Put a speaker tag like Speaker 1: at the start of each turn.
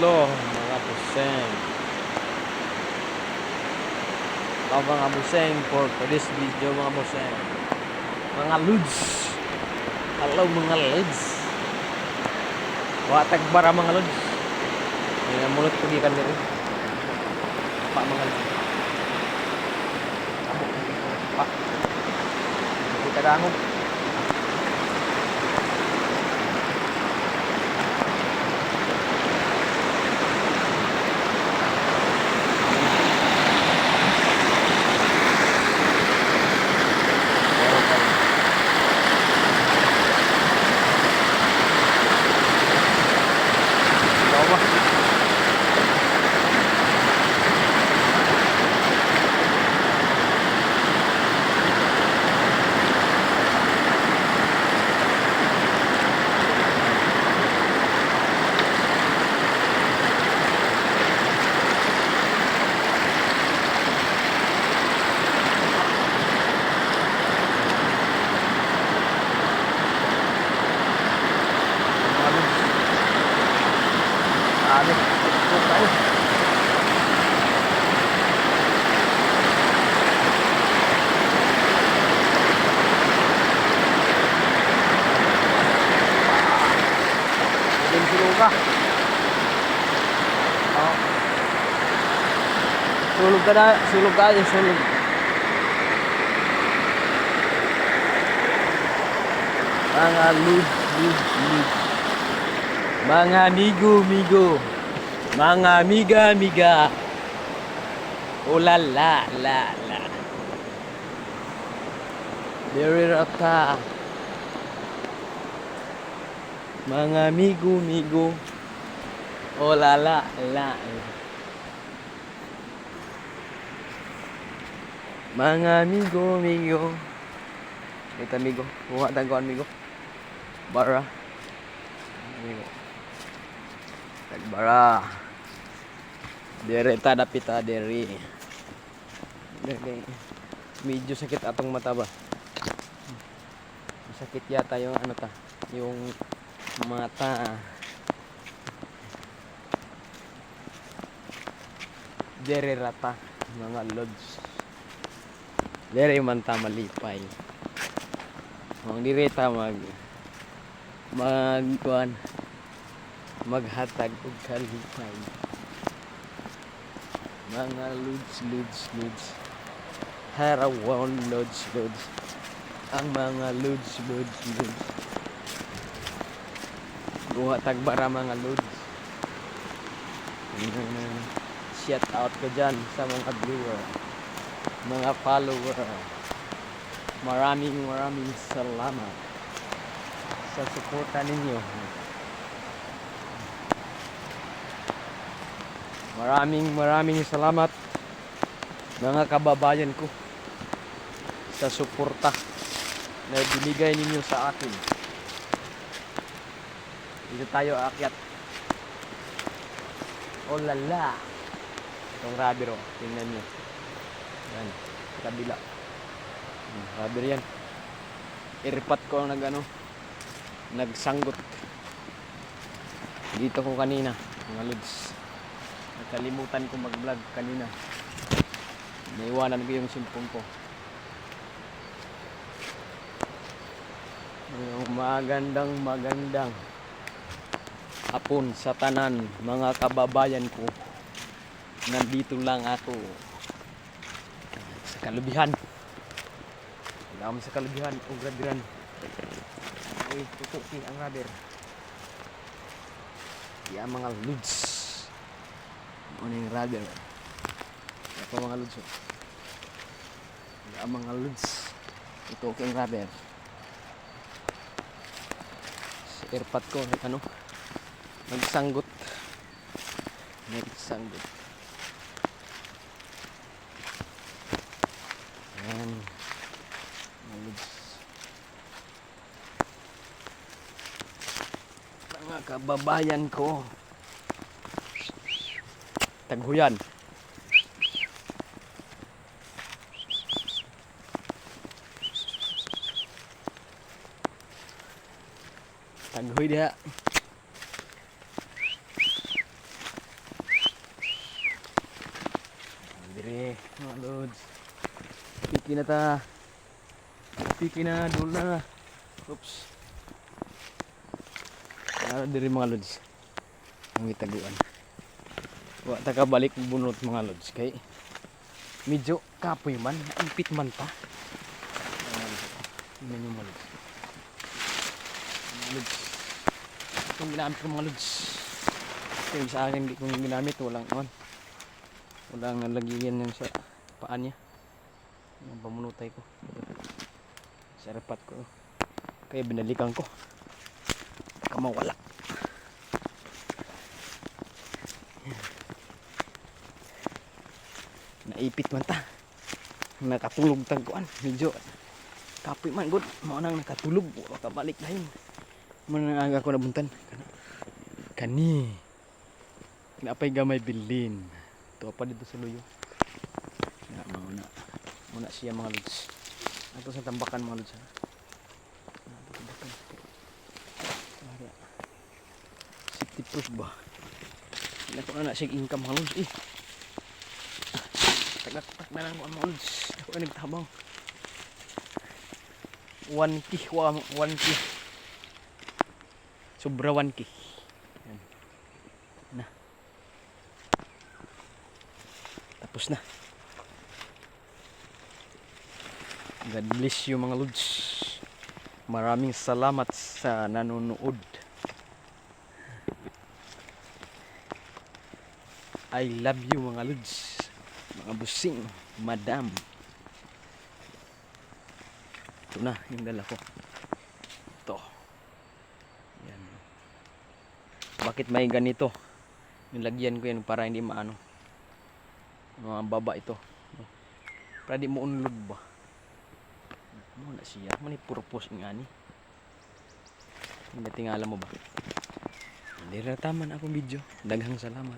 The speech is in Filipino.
Speaker 1: Hello mga buseng. Mga buseng, for today's video mga buseng. Mga lods. Hello mga lods. Watag bara mga lods. May mulot ko gikan diri. Pa mga lods. Pa. Kita dangog. Ano? Tayo. Din sulog ka. Oh. Sulog ka na, sulog ka, sulog. Mga lud. Mga migo, mga amiga. Oh la. Dere rata. Mga migo. Oh la. Mga amigo. Ito amigo. Buha tangkuan amigo. Bara. Amigo. Tagbara. Dere ta dapita dere. Medyo sakit atong mata ba. Sakit yata yung ano ta, yung mata. Dere rata mga lods. Dere man ta malipay. Ang direta maghatag og kalipay. Mga lods. Harawon lods. Ang mga lods. Buha tagbara mga lods. Shout out ko dyan sa mga viewer, mga follower. Maraming salamat sa suporta ninyo. Maraming salamat mga kababayan ko sa suporta na binigay ninyo sa akin. Dito tayo aakyat. Oh lala. Itong rubber oh, tingnan nyo. Yan, kabila. Rubber yan. Iripat ko ang nagsanggot. Dito ko kanina, mga lods. Nakalimutan ko mag-vlog kanina. Naiwanan ko yung cellphone ko. Yung magandang hapon sa tanan mga kababayan ko. Nandito lang ako sa kalubihan. Alam sa kalubihan o grabiran. Uy, tutuki ang rubber. Yan mga lods. Ano yung rubber? Ito mga lods. Yan mga lods. Tutuki ang rubber. Sa airpot ko, nagsanggot. Ayan. Mga kababayan ko. Taghuyan. Taghuy diha. Dire, mga lods. Piki na ta. Piki na, dul na. Oops. Dire mga lods. Ang itaguan. Wa ta ka balik bunot mga lods kay medyo kapoy man, impit man ta. Tingnan nyo mga lods. Mga lods. Itong ginamit ko mga lods. Kaya sa akin hindi kong ginamit, walang nalagyan yan sa paan niya. Yung pamunutay ko sa repat ko, kaya binalikan ko baka mawala. Naipit man ta, nakatulog tagkuan, medyo kapoy man good, maunang nakatulog, baka balik na yun. Manang aga ko nabuntan kani napay gamay bilin ito pa dito sa luyo. Muna siya mga lods. Ito sa tambakan mga lods. Safety proof ba? Hindi ko na siya income mga lods. Tagak-tak na lang mga lods. Ako ay nagtabang 1K. Sobra 1K. Yan. Na. Tapos na. God bless you mga lods. Maraming salamat sa nanonood. I love you mga lods. Mga busing, madam. Ito na yung dala ko. Ito. Yan. Bakit may ganito? Nilagyan ko yan para hindi maano. Mga baba ito. Para di mo unlod ba? Ano na siya? Mani purpose nga ni. Hindi tingala mo ba? Hindi na tama na akong video. Daghang salamat.